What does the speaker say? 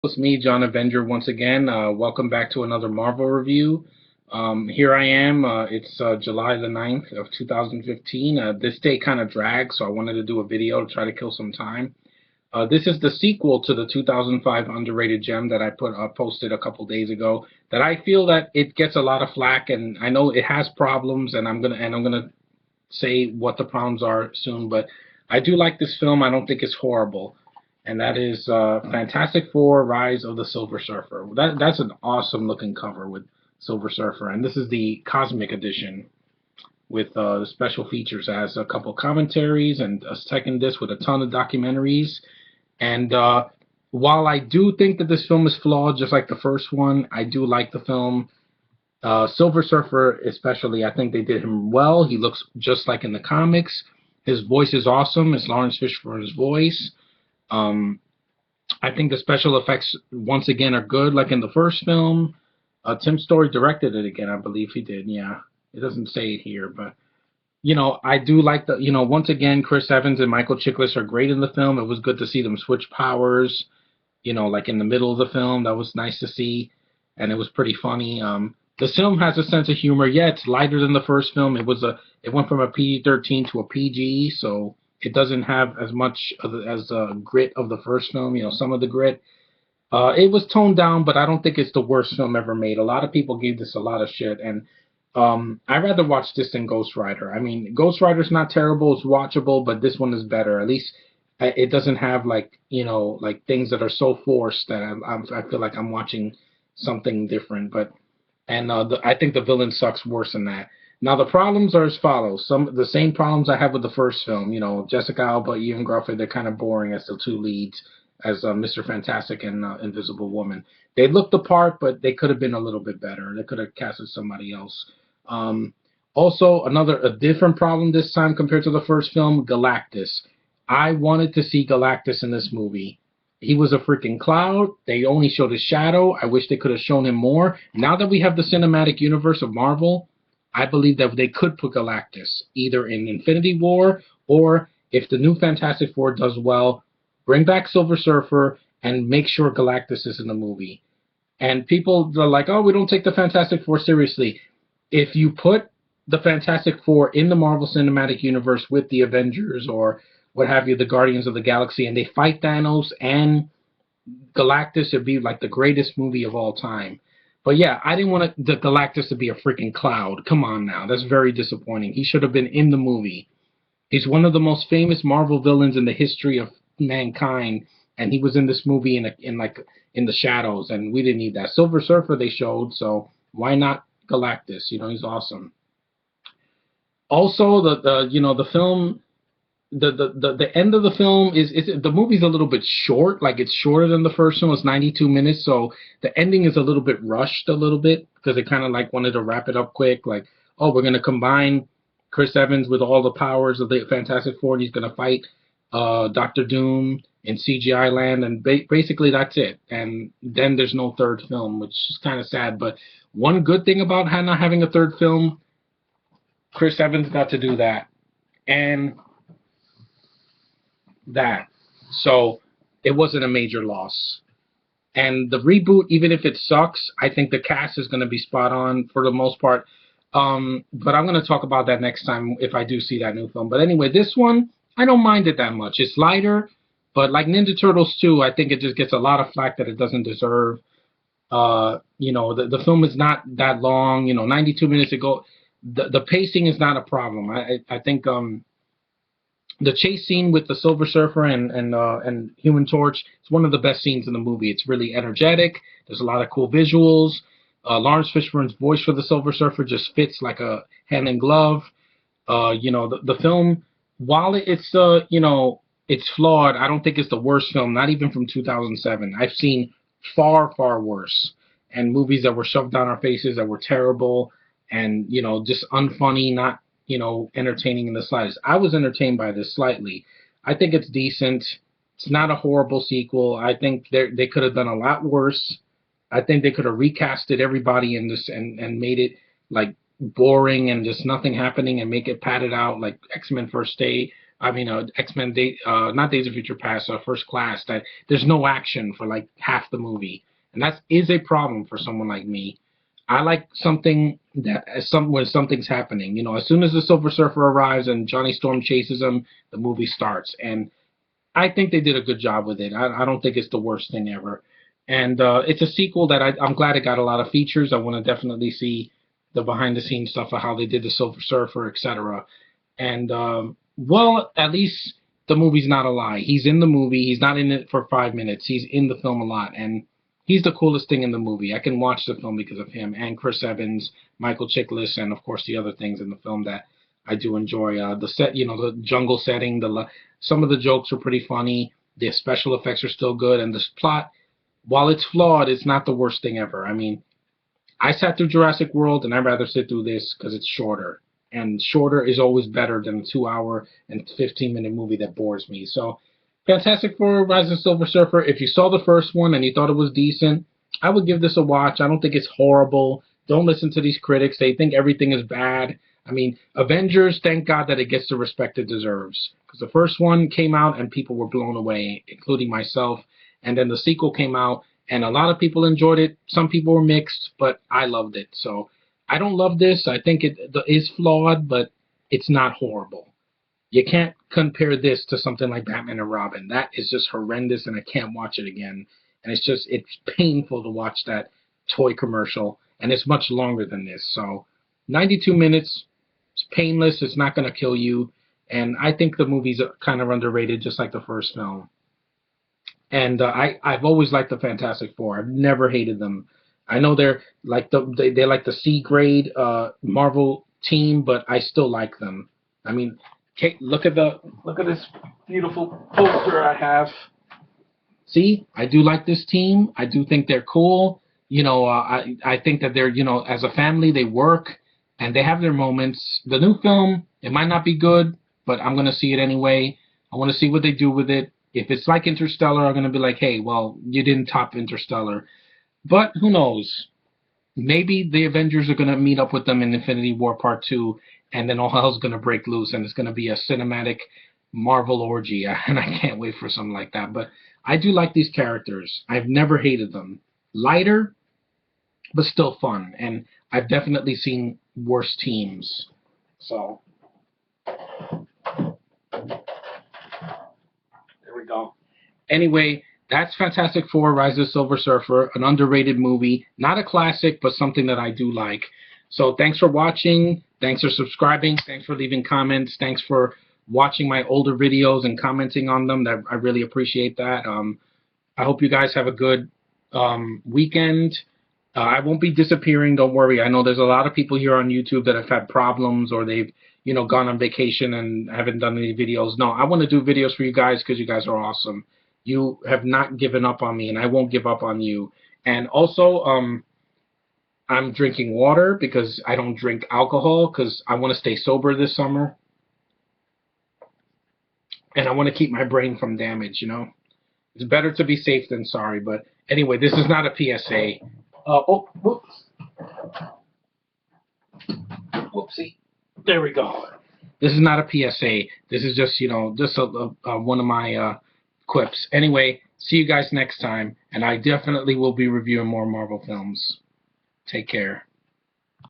It's me, John Avenger, once again. Welcome back to another Marvel review. Here I am. It's July the 9th of 2015. This day kind of dragged, so I wanted to do a video to try to kill some time. This is the sequel to the 2005 underrated gem that I posted a couple days ago. That I feel that it gets a lot of flack, and I know it has problems, and I'm gonna say what the problems are soon. But I do like this film. I don't think it's horrible, and that is Fantastic Four: Rise of the Silver Surfer. That's an awesome looking cover with Silver Surfer, and this is the Cosmic Edition with special features. It has a couple commentaries and a second disc with a ton of documentaries. And while I do think that this film is flawed, just like the first one, I do like the film. Silver Surfer, especially, I think they did him well. He looks just like in the comics. His voice is awesome. It's Lawrence Fishburne's voice. Um, I think the special effects once again are good, like in the first film. Tim Story directed it again, I believe he did. Yeah, it doesn't say it here, but I do like once again, Chris Evans and Michael Chiklis are great in the film. It was good to see them switch powers. Like in the middle of the film, that was nice to see, and it was pretty funny. The film has a sense of humor. Yeah, it's lighter than the first film. It went from a PG-13 to a PG, so it doesn't have as much as the grit of the first film. Some of the grit. It was toned down, but I don't think it's the worst film ever made. A lot of people gave this a lot of shit, and I'd rather watch this than Ghost Rider. I mean, Ghost Rider's not terrible; it's watchable, but this one is better. At least it doesn't have like things that are so forced that I feel like I'm watching something different. But I think the villain sucks worse than that. Now the problems are as follows: the same problems I have with the first film. Jessica Alba, Ian Grufford, they're kind of boring as the two leads, as Mr. Fantastic and Invisible Woman. They looked the part, but they could have been a little bit better. They could have casted somebody else. Um, Also, a different problem this time compared to the first film, Galactus. I wanted to see Galactus in this movie. He was a freaking cloud. They only showed his shadow. I wish they could have shown him more. Now that we have the cinematic universe of Marvel, I believe that they could put Galactus either in Infinity War, or if the new Fantastic Four does well, bring back Silver Surfer and make sure Galactus is in the movie. And people are like, oh, we don't take the Fantastic Four seriously. If you put the Fantastic Four in the Marvel Cinematic Universe with the Avengers or what have you, the Guardians of the Galaxy, and they fight Thanos and Galactus, it'd be like the greatest movie of all time. But yeah, I didn't want the Galactus to be a freaking cloud. Come on now, that's very disappointing. He should have been in the movie. He's one of the most famous Marvel villains in the history of mankind, and he was in this movie in the shadows, and we didn't need that. Silver Surfer they showed, so why not Galactus? He's awesome. Also, the film, the end of the film is the movie's a little bit short. Like, it's shorter than the first one. It's 92 minutes, so the ending is a little bit rushed a little bit because they kind of like wanted to wrap it up quick. Like, oh, we're gonna combine Chris Evans with all the powers of the Fantastic Four, and he's gonna fight Doctor Doom in CGI land, and basically that's it. And then there's no third film, which is kind of sad. But one good thing about not having a third film, Chris Evans got to do that, and that. So it wasn't a major loss. And the reboot, even if it sucks, I think the cast is going to be spot on for the most part. But I'm going to talk about that next time if I do see that new film. But anyway, this one, I don't mind it that much. It's lighter, but like Ninja Turtles 2, I think it just gets a lot of flack that it doesn't deserve. The film is not that long. 92 minutes ago. The pacing is not a problem. I think the chase scene with the Silver Surfer and Human Torch, it's one of the best scenes in the movie. It's really energetic. There's a lot of cool visuals. Lawrence Fishburne's voice for the Silver Surfer just fits like a hand in glove. The film, while it's flawed, I don't think it's the worst film, not even from 2007. I've seen far, far worse, and movies that were shoved down our faces that were terrible and, just unfunny, not, entertaining in the slightest. I was entertained by this slightly. I think it's decent. It's not a horrible sequel. I think they could have done a lot worse. I think they could have recasted everybody in this and made it like boring and just nothing happening and make it padded out like X-Men First Day X-Men Day, not Days of Future Past, First Class, that there's no action for like half the movie, and that is a problem for someone like me. I like something that where something's happening. As soon as the Silver Surfer arrives and Johnny Storm chases him, the movie starts, and I think they did a good job with it. I don't think it's the worst thing ever, and it's a sequel that I'm glad it got a lot of features. I want to definitely see the behind the scenes stuff of how they did the Silver Surfer, etc. And well, at least the movie's not a lie. He's in the movie. He's not in it for 5 minutes. He's in the film a lot, and he's the coolest thing in the movie. I can watch the film because of him and Chris Evans, Michael Chiklis, and of course the other things in the film that I do enjoy. The set, the jungle setting, some of the jokes are pretty funny. The special effects are still good, and the plot, while it's flawed, it's not the worst thing ever. I sat through Jurassic World, and I'd rather sit through this because it's shorter. And shorter is always better than a 2 hour and 15-minute movie that bores me. So, Fantastic Four: Rise of the Silver Surfer. If you saw the first one and you thought it was decent, I would give this a watch. I don't think it's horrible. Don't listen to these critics. They think everything is bad. Avengers, thank God that it gets the respect it deserves. Because the first one came out and people were blown away, including myself. And then the sequel came out and a lot of people enjoyed it. Some people were mixed, but I loved it. So I don't love this. I think it is flawed, but it's not horrible. You can't compare this to something like Batman and Robin. That is just horrendous, and I can't watch it again. And it's painful to watch that toy commercial, and it's much longer than this. So 92 minutes, it's painless. It's not going to kill you. And I think the movie's kind of underrated, just like the first film. And I've always liked the Fantastic Four. I've never hated them. I know they're like they're like the C grade Marvel team, but I still like them. Kate, look at this beautiful poster I have. See, I do like this team. I do think they're cool. I think that they're as a family they work and they have their moments. The new film, it might not be good, but I'm gonna see it anyway. I want to see what they do with it. If it's like Interstellar, I'm gonna be like, hey, well, you didn't top Interstellar. But who knows? Maybe the Avengers are going to meet up with them in Infinity War Part 2, and then all hell's going to break loose, and it's going to be a cinematic Marvel orgy, and I can't wait for something like that. But I do like these characters. I've never hated them. Lighter, but still fun, and I've definitely seen worse teams. So, there we go. Anyway, that's Fantastic Four: Rise of the Silver Surfer, an underrated movie. Not a classic, but something that I do like. So thanks for watching. Thanks for subscribing. Thanks for leaving comments. Thanks for watching my older videos and commenting on them. I really appreciate that. I hope you guys have a good weekend. I won't be disappearing. Don't worry. I know there's a lot of people here on YouTube that have had problems or they've gone on vacation and haven't done any videos. No, I want to do videos for you guys because you guys are awesome. You have not given up on me, and I won't give up on you. And also, I'm drinking water because I don't drink alcohol because I want to stay sober this summer. And I want to keep my brain from damage, It's better to be safe than sorry. But anyway, this is not a PSA. Whoops. Whoopsie. There we go. This is not a PSA. This is just, just one of my quips. Anyway, see you guys next time, and I definitely will be reviewing more Marvel films. Take care.